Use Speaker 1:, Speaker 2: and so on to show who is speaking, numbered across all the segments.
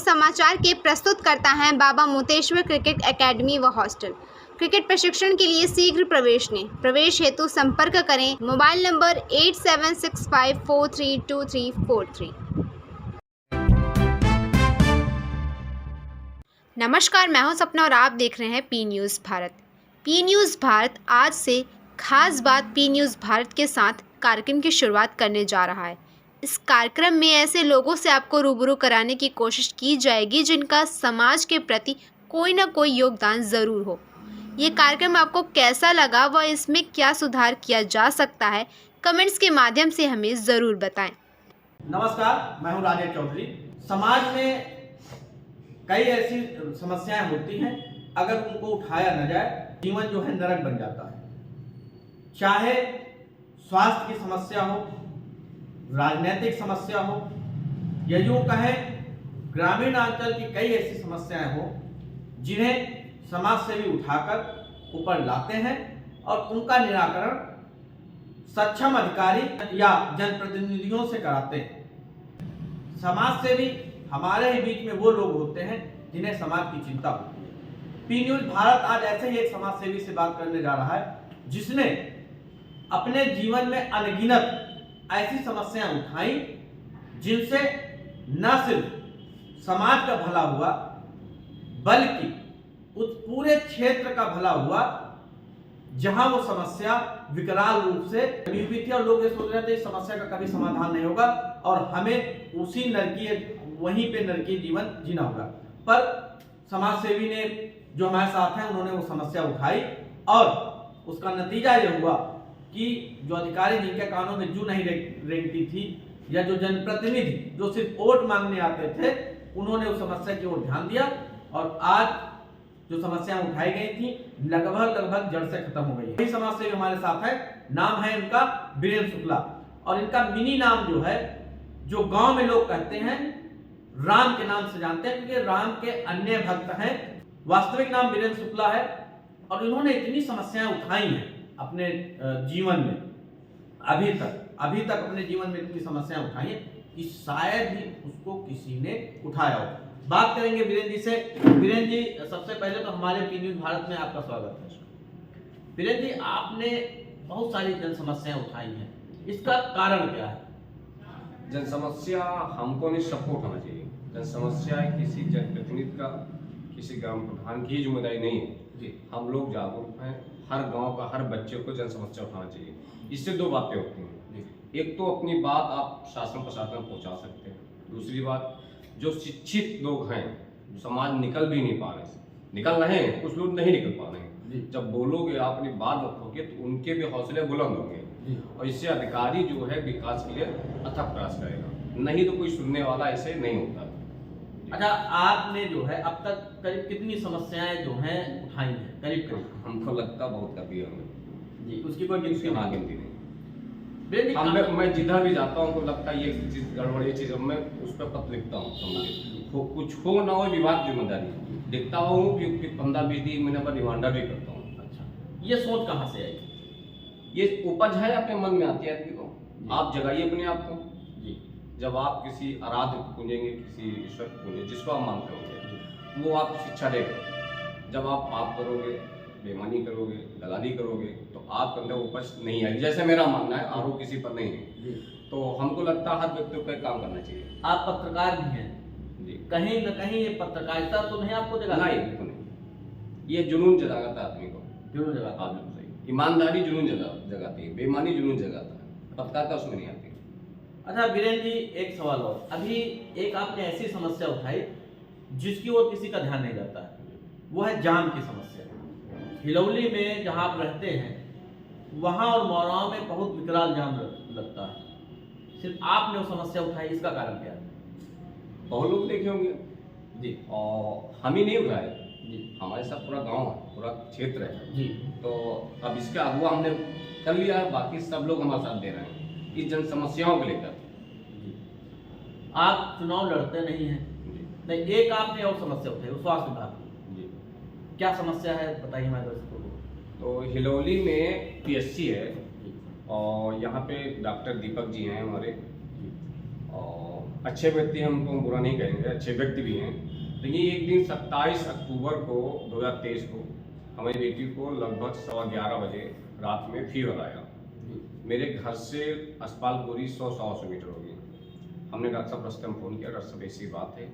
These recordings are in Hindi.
Speaker 1: समाचार के प्रस्तुत करता है बाबा मोतेश्वर क्रिकेट एकेडमी व हॉस्टल। क्रिकेट प्रशिक्षण के लिए शीघ्र प्रवेश लें। प्रवेश हेतु संपर्क करें मोबाइल नंबर 8765432343। नमस्कार, मैं हूं सपना और आप देख रहे हैं P news Bharat. P news Bharat आज से खास बात पी न्यूज़ भारत के साथ कार्यक्रम की शुरुआत करने जा रहा है। इस कार्यक्रम में ऐसे लोगों से आपको रूबरू कराने की कोशिश की जाएगी जिनका समाज के प्रति कोई ना कोई योगदान ज़रूर हो। ये कार्यक्रम आपको कैसा लगा व इसमें क्या सुधार किया जा सकता है, कमेंट्स के माध्यम से हमें ज़रूर बताएं।
Speaker 2: नमस्कार, मैं हूं राजेश चौधरी। समाज में कई ऐसी समस्याएं होती हैं, अगर उनको उठाया न जाए जीवन जो है नरक बन जाता है। चाहे स्वास्थ्य की समस्या हो, राजनीतिक समस्या हो, या यूं कहें ग्रामीण अंचल की कई ऐसी समस्याएं हो जिन्हें समाज सेवी उठाकर ऊपर लाते हैं और उनका निराकरण सक्षम अधिकारी या जनप्रतिनिधियों से कराते हैं। समाज सेवी हमारे ही बीच में वो लोग होते हैं जिन्हें समाज की चिंता होती है। पी न्यूज़ भारत आज ऐसे ही एक समाज सेवी से बात करने जा रहा है जिसने अपने जीवन में अनगिनत ऐसी समस्याएं उठाई जिनसे न सिर्फ समाज का भला हुआ बल्कि उस पूरे क्षेत्र का भला हुआ जहां वो समस्या विकराल रूप से बनी हुई थी और लोग ये सोच रहे थे इस समस्या का कभी समाधान नहीं होगा और हमें उसी वहीं पे नरकीय जीवन जीना होगा। पर समाज सेवी ने जो हमारे साथ हैं उन्होंने वो समस्या उठाई और उसका नतीजा ये हुआ कि जो अधिकारी जिनके कानों में जू नहीं रेंगती थी या जो जनप्रतिनिधि जो सिर्फ वोट मांगने आते थे उन्होंने उस समस्या की ओर ध्यान दिया और आज जो समस्याएं उठाई गई थी लगभग जड़ से खत्म हो गई। यही समाज सेवी हमारे साथ है, नाम है इनका वीरेंद्र शुक्ला और इनका मिनी नाम जो है जो गांव में लोग कहते हैं राम के नाम से जानते हैं क्योंकि राम के अन्य भक्त हैं। वास्तविक नाम वीरेंद्र शुक्ला है और इन्होंने इतनी समस्याएं उठाई हैं अपने जीवन में अभी तक अपने जीवन में इतनी समस्याएं उठाई हैं कि शायद ही उसको किसी ने उठाया हो। बात करेंगे वीरेंद्र जी से। वीरेंद्र जी, सबसे पहले तो हमारे पी न्यूज़ भारत में आपका स्वागत है। वीरेंद्र जी, आपने बहुत सारी जन समस्याएं उठाई हैं, इसका कारण क्या है?
Speaker 3: जन समस्या हमको नहीं सबको उठाना चाहिए। जन समस्या किसी जनप्रतिनिधि का, किसी ग्राम प्रधान की जिम्मेदारी नहीं है जी। हम लोग जागरूक हैं, हर गांव का हर बच्चे को जन समस्या उठाना चाहिए। इससे दो बातें होती हैं, एक तो अपनी बात आप शासन प्रशासन पहुंचा सकते हैं, दूसरी बात जो शिक्षित लोग हैं समाज निकल भी नहीं पा रहे, निकल रहे हैं, कुछ लोग नहीं निकल पा रहे हैं। जब बोलोगे आप अपनी बात रखोगे तो उनके भी हौसले बुलंद होंगे और इससे अधिकारी जो है विकास के लिए अथक प्रयास करेगा, नहीं तो कोई सुनने वाला ऐसे नहीं होता।
Speaker 2: अच्छा, आपने जो है अब तक करीब कितनी समस्याएं जो हैं उठाई हैं? करीब
Speaker 3: हमको लगता बहुत कभी हमें
Speaker 2: जी, उसकी कोई गिनती
Speaker 3: नहीं। मैं जिधर भी जाता हूँ तो लगता है ये चीज़ गड़बड़, ये चीज़ मैं उस पर पत्र लिखता हूँ। कुछ हो ना हो विभाग जिम्मेदारी लिखता हूँ कि 15-20 दिन महीने पर रिमांडर भी करता हूँ।
Speaker 2: अच्छा, ये सोच कहाँ से आई?
Speaker 3: ये उपज है अपने मन में आती है आदमी को, आप जगाइए अपने आप को जी। जब आप किसी आराध्य को पूजेंगे, किसी ईश्वर को पूजेंगे जिसको आप मानते होंगे, वो आपको शिक्षा देगा। जब आप पाप करोगे, बेईमानी करोगे, दलाली करोगे तो आपके अंदर उपज नहीं आएगी। जैसे मेरा मानना है, आरोप किसी पर नहीं है, तो हमको लगता है हर व्यक्ति को काम करना चाहिए।
Speaker 2: आप पत्रकार भी हैं जी, कहीं न कहीं ये पत्रकारिता तो नहीं आपको जगाती?
Speaker 3: नहीं, बिल्कुल नहीं। ये जुनून जगाता है आदमी को,
Speaker 2: जुनून जगाता है।
Speaker 3: सही, ईमानदारी जुनून जगाती है, बेईमानी जुनून जगाता है, पत्रकारिता उसमें नहीं आती।
Speaker 2: अच्छा वीरेंद्र जी, एक सवाल और, अभी एक आपने ऐसी समस्या उठाई जिसकी ओर किसी का ध्यान नहीं जाता है, वो है जाम की समस्या। हिलौली में जहाँ आप रहते हैं वहाँ और मौराव में बहुत विकराल जाम लगता है, सिर्फ आपने वो समस्या उठाई, इसका कारण क्या है?
Speaker 3: बहुत लोग देखे होंगे
Speaker 2: जी,
Speaker 3: और हम ही नहीं उठाए
Speaker 2: जी,
Speaker 3: हमारे साथ पूरा गांव है, पूरा क्षेत्र है
Speaker 2: जी।
Speaker 3: तो अब इसके अगुआ हमने कर लिया है, बाकी सब लोग हमारे साथ दे रहे हैं इस जन समस्याओं को लेकर।
Speaker 2: आप चुनाव लड़ते नहीं हैं, नहीं, एक आपने और समस्या उठाई वो स्वास्थ्य विभाग की। क्या समस्या है बताइए हमारे दोस्तों को।
Speaker 3: तो हिलौली में पीएससी है और यहाँ पे डॉक्टर दीपक जी हैं हमारे, और अच्छे व्यक्ति हैं, उनको हम बुरा नहीं कहेंगे, अच्छे व्यक्ति भी हैं। लेकिन एक दिन 27 अक्टूबर को 2023 को हमारी बेटी को लगभग 11:15 बजे रात में फीवर आया। मेरे घर से अस्पताल दूरी 100 मीटर होगी। हमने डॉक्टर साहब रास्ते में फ़ोन किया, डॉक्टर साहब ऐसी बात है।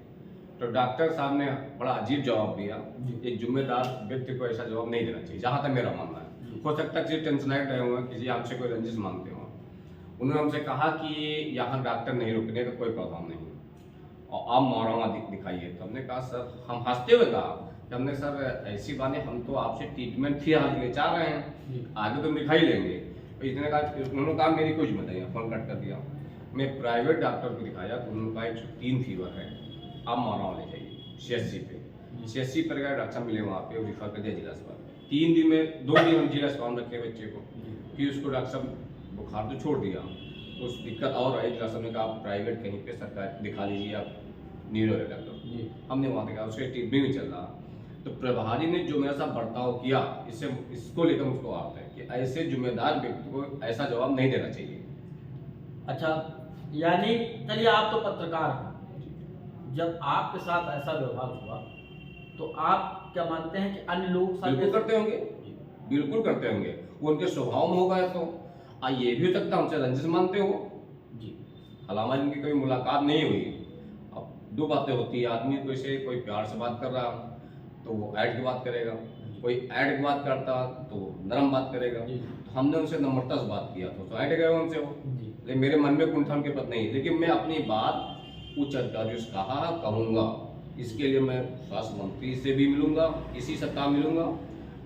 Speaker 3: तो डॉक्टर साहब ने बड़ा अजीब जवाब दिया। एक जिम्मेदार व्यक्ति को ऐसा जवाब नहीं देना चाहिए, जहाँ तक मेरा मानना है। हो सकता है किसी टेंशनाइट रहे हुए, किसी हमसे कोई रंजिश मानते हों। उन्होंने हमसे कहा कि यहाँ डॉक्टर नहीं रुकने का कोई प्रॉब्लम नहीं और आप मौरामा दिखाइए। तो हमने कहा सर, हम हंसते हुए कहा कि हमने सर ऐसी बात है, हम तो आपसे ट्रीटमेंट फिलहाल के लिए चाह रहे हैं, आगे तो दिखा ही लेंगे। तो इसने कहा, उन्होंने कहा मेरी कुछ बताइए, फ़ोन कट कर दिया। मैं प्राइवेट डॉक्टर को दिखाया तो उन्होंने कहा 103 फीवर है, आप मौरामा ले जाइए CSC पे। CSC पर गया, डॉक्टर मिले वहाँ पे, रिफर कर दिया जिला अस्पताल। 3 दिन में 2 दिन हम जिला अस्पताल में रखे बच्चे को, फिर उसको डॉक्टर साहब बुखार तो छोड़ दिया, उस दिक्कत और आई। डॉक्टर साहब ने कहा आप प्राइवेट कहीं पे सरकार दिखा लीजिए, आप न्यूरो है डॉक्टर। हमने वहाँ देखा, उसका ट्रीटमेंट भी चल रहा। तो प्रभारी ने जो मेरे साथ बर्ताव किया, इसको लेकर मुझको आता है कि ऐसे जिम्मेदार व्यक्ति को ऐसा जवाब नहीं देना चाहिए।
Speaker 2: अच्छा, यानी चलिए आप तो पत्रकार हैं, जब आपके साथ ऐसा व्यवहार हुआ तो आप क्या मानते हैं कि अन्य लोग
Speaker 3: बिल्कुल करते होंगे, बिल्कुल करते होंगे, वो उनके स्वभाव में होगा। तो ये भी हो सकता है हमसे रंजिश मानते हो जी। हालांकि इनकी कोई मुलाकात नहीं हुई। अब 2 बातें होती है, आदमी कोई प्यार से बात कर रहा तो वो ऐड की बात करेगा, कोई ऐड की बात करता तो नरम बात करेगा। तो हमने उनसे नम्रता से बात किया तो ऐड गए उनसे वो। लेकिन मेरे मन में कुंठा उनके प्रति नहीं, लेकिन मैं अपनी बात उच्च अधिकारियों से कहूँगा। इसके लिए मैं स्वास्थ्य मंत्री से भी मिलूंगा, इसी सप्ताह मिलूंगा,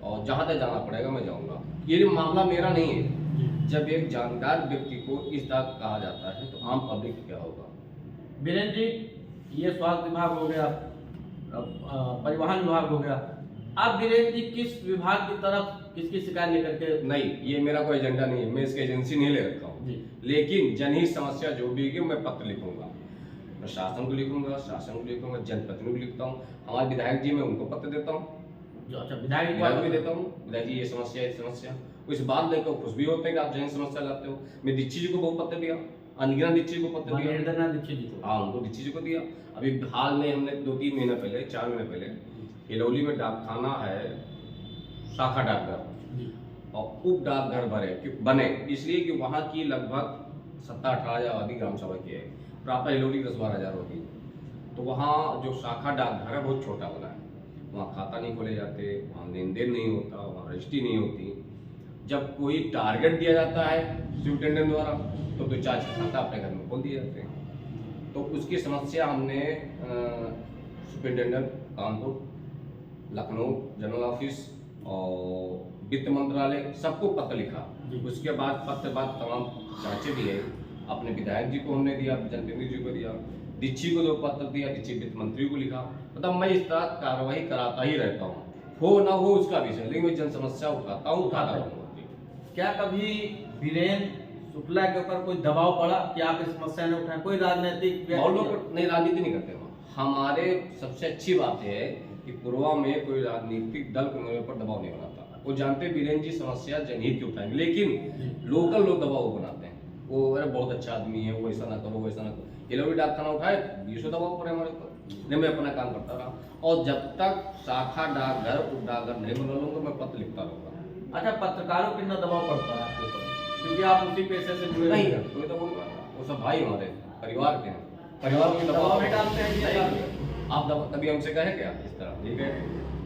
Speaker 3: और जहाँ तक जाना पड़ेगा मैं जाऊँगा। ये मामला मेरा नहीं है। जब एक जानकार व्यक्ति को इस तरह कहा जाता है तो आम पब्लिक क्या होगा।
Speaker 2: बीरेन जी, ये स्वास्थ्य विभाग हो गया, परिवहन विभाग हो गया, अब बीरेन जी किस विभाग की तरफ किसकी शिकायत लेकर के?
Speaker 3: नहीं, ये मेरा कोई एजेंडा नहीं है, मैं इसकी एजेंसी नहीं ले रखा हूँ। लेकिन जनहित समस्या जो भी है मैं पत्र लिखूंगा, प्रशासन को लिखूंगा, शासन को लिखूंगा, जनप्रतिनिधि को लिखता हूँ, हमारे विधायक जी मैं उनको पत्र देता हूँ।
Speaker 2: अच्छा, विधायक
Speaker 3: भी देता हूँ, विधायक जी ये समस्या इस बात लेकर खुश भी होते हैं कि आप जनहित समस्या लाते हो। मैं दीक्षित जी को बहुत पत्र दिया, अनगिनत दीक्षित को पत्र दिया,
Speaker 2: दीक्षित जी को,
Speaker 3: हाँ उनको दीक्षित जी को दिया। अभी हाल में हमने 2-3 महीने पहले, 4 महीने पहले हिलौली में डाकखाना है, शाखा डाकघर और उप डाकघर बने इसलिए कि वहाँ की लगभग 17-18 हज़ार आबादी ग्राम सभा की है, प्रॉपर हिलौली 10-12 हज़ार होगी। तो वहाँ जो शाखा डाकघर है बहुत छोटा बना है, वहाँ खाता नहीं खोले जाते, वहाँ लेन देन नहीं होता, वहाँ रजिस्ट्री नहीं होती। जब कोई टारगेट दिया जाता है सुप्रिटेंडेंट द्वारा तो 2-4 खाता अपने घर में खोल दिए जाते हैं। तो उसकी समस्या हमने superintendent Kanpur, Lucknow general office और वित्त मंत्रालय सबको पत्र लिखा। उसके बाद तमाम जांचें भी है, अपने विधायक जी को हमने दिया, जनप्रतिनिधि जी को दिया, दीक्षित को 2 पत्र दिया, दीक्षित वित्त मंत्री को लिखा। मतलब मैं इस तरह कार्रवाई कराता ही रहता हूँ, हो ना हो उसका विषय, लेकिन मैं जन समस्या उठाता रहूँगा।
Speaker 2: क्या कभी बीरेन शुक्ला के ऊपर कोई दबाव पड़ा कि आप इस समस्या ने उठाएं? कोई राजनीतिक
Speaker 3: नहीं, राजनीति नहीं करते हम। हमारे सबसे अच्छी बात है कि पूर्वा में कोई राजनीतिक दल को मेरे ऊपर दबाव नहीं बनाता। वो जानते बीरेन जी समस्या जनहित की उठाएंगे, लेकिन लोकल लोग दबाव बनाते हैं। वो अरे बहुत अच्छा आदमी है, वो ऐसा ना करो, वैसा ना करो। ये लोग भी डाकखाना उठाए, 20 दबाव पड़े हमारे ऊपर। नहीं, मैं अपना काम करता रहा, और जब तक शाखा डाकघर उप डाकघर नहीं बना लूंगा मैं पत्र लिखता रहूंगा।
Speaker 2: अच्छा, पत्रकारों पर कितना दबाव पड़ता है आपके ऊपर, क्योंकि आप उसी पेशे से जुड़े
Speaker 3: नहीं? कोई दबाव नहीं पड़ता, वो सब भाई हमारे परिवार के हैं, परिवार में दबाव
Speaker 2: में डालते हैं।
Speaker 3: आप कभी हमसे कहे क्या इस तरह? ठीक है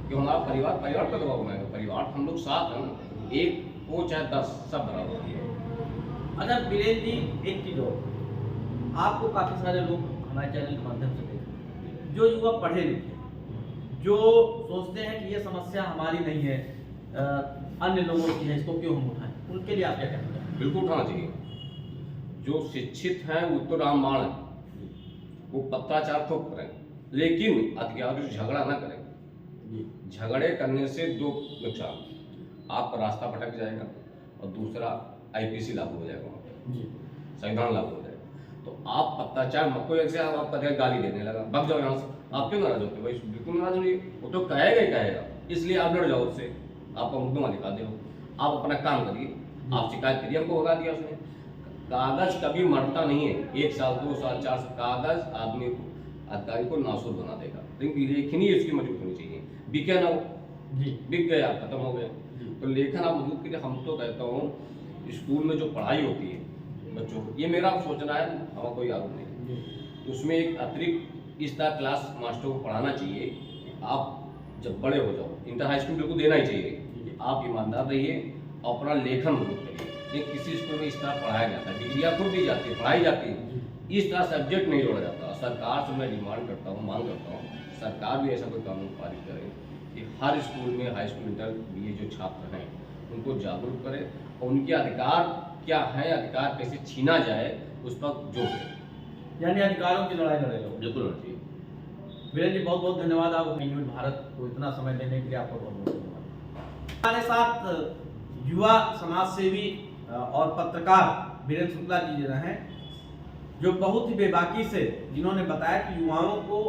Speaker 3: कि हमारा परिवार पर दबाव बनाएगा, परिवार हम लोग साथ हैं, एक हो चाहे 10 सब बराबर है।
Speaker 2: अच्छा बीरेन जी, एक चीज और, आपको काफी सारे लोग हमारे चैनल के माध्यम से देख रहे हैं, जो युवा पढ़े लिखे, जो सोचते हैं कि ये समस्या हमारी नहीं है, अन्य लोगों की है, इसको क्यों हम उठाएं, उनके लिए आप क्या कहना चाहते हैं?
Speaker 3: बिल्कुल उठाना चाहिए। जो शिक्षित हैं वो तो रामबाण है, वो पत्राचार तो करें, लेकिन अधिकारियों से झगड़ा ना करें। झगड़े करने से 2 नुकसान, आपका रास्ता भटक जाएगा और दूसरा IPC लागू हो जाएगा, संविधान लागू हो जाएगा। तो आप पत्राचार मत, कोई ऐसे आपका गाली देने लगा, भाग जाओ यहाँ से, आप क्यों नाराज होते? भाई बिल्कुल नाराज नहीं, वो तो कहेगा ही कहेगा, इसलिए आप लड़ जाओ उससे, आपका मुकदमा दिखा दो, आप अपना काम करिए, आप शिकायत करिए, हमको भगा दिया उसने। कागज कभी मरता नहीं है, 1 साल 2 साल 4 साल कागज आदमी को अधिकारी को नासूर बना देगा, लेकिन लेखनी उसकी मजबूत होनी चाहिए। बिके ना हो, बिक गया खत्म हो गया, तो लेखन आप मजबूत के लिए हम तो कहता हूँ स्कूल में जो पढ़ाई होती है बच्चों को, ये मेरा सोचना है, हमारा कोई आरोप नहीं, तो उसमें एक अतिरिक्त इस तरह क्लास मास्टर को पढ़ाना चाहिए कि आप जब बड़े हो जाओ, इंटर हाई स्कूल बिल्कुल देना ही चाहिए कि आप ईमानदार रहिए और अपना लेखन मजबूत करिए। ये किसी स्कूल में इस तरह पढ़ाया जाता है, डिग्रियाँ खुद दी जाती है, पढ़ाई जाती है, इस तरह सब्जेक्ट नहीं जोड़ा जाता। सरकार से मैं डिमांड करता हूँ, मांग करता हूँ, सरकार भी ऐसा कोई कानून पारित करे कि हर स्कूल में हाई स्कूल इंटर बीए जो छात्र हैं उनको जागरूक करे और उनके अधिकार क्या है, अधिकार कैसे छीना जाए उस पर जोर दें,
Speaker 2: यानी अधिकारों की लड़ाई लड़े लोग।
Speaker 3: बिल्कुल होना चाहिए।
Speaker 2: वीरेंद्र जी बहुत बहुत धन्यवाद, आप न्यूज़ भारत को इतना समय देने के लिए आपका बहुत बहुत धन्यवाद। हमारे साथ युवा समाज सेवी और पत्रकार वीरेंद्र शुक्ला जी हैं, जो बहुत ही बेबाकी से जिन्होंने बताया कि युवाओं को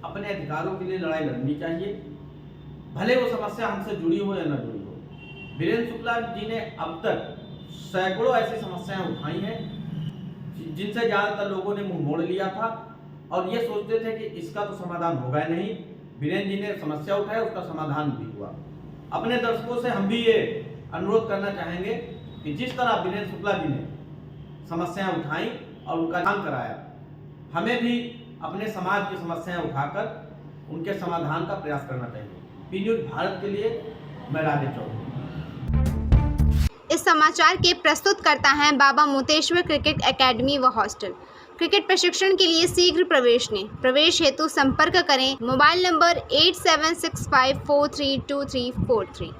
Speaker 2: अपने अधिकारों के लिए लड़ाई लड़नी चाहिए, भले वो समस्या हमसे जुड़ी हो या न जुड़ी हो। वीरेंद्र शुक्ला जी ने अब तक सैकड़ों ऐसी समस्याएं उठाई हैं जिनसे ज़्यादातर लोगों ने मुंह मोड़ लिया था और ये सोचते थे कि इसका तो समाधान होगा नहीं। वीरेंद्र जी ने समस्या उठाई, उसका समाधान भी हुआ। अपने दर्शकों से हम भी ये अनुरोध करना चाहेंगे कि जिस तरह वीरेंद्र शुक्ला जी ने समस्याएं उठाई और उनका काम कराया, हमें भी अपने समाज की समस्याएं उठाकर उनके समाधान का प्रयास करना चाहिए। पी न्यूज़ भारत के लिए मैं राजेश चौधरी।
Speaker 1: इस समाचार के प्रस्तुतकर्ता हैं बाबा मोतेश्वर क्रिकेट एकेडमी व हॉस्टल। क्रिकेट प्रशिक्षण के लिए शीघ्र प्रवेश लें। प्रवेश हेतु संपर्क करें मोबाइल नंबर 8765432343।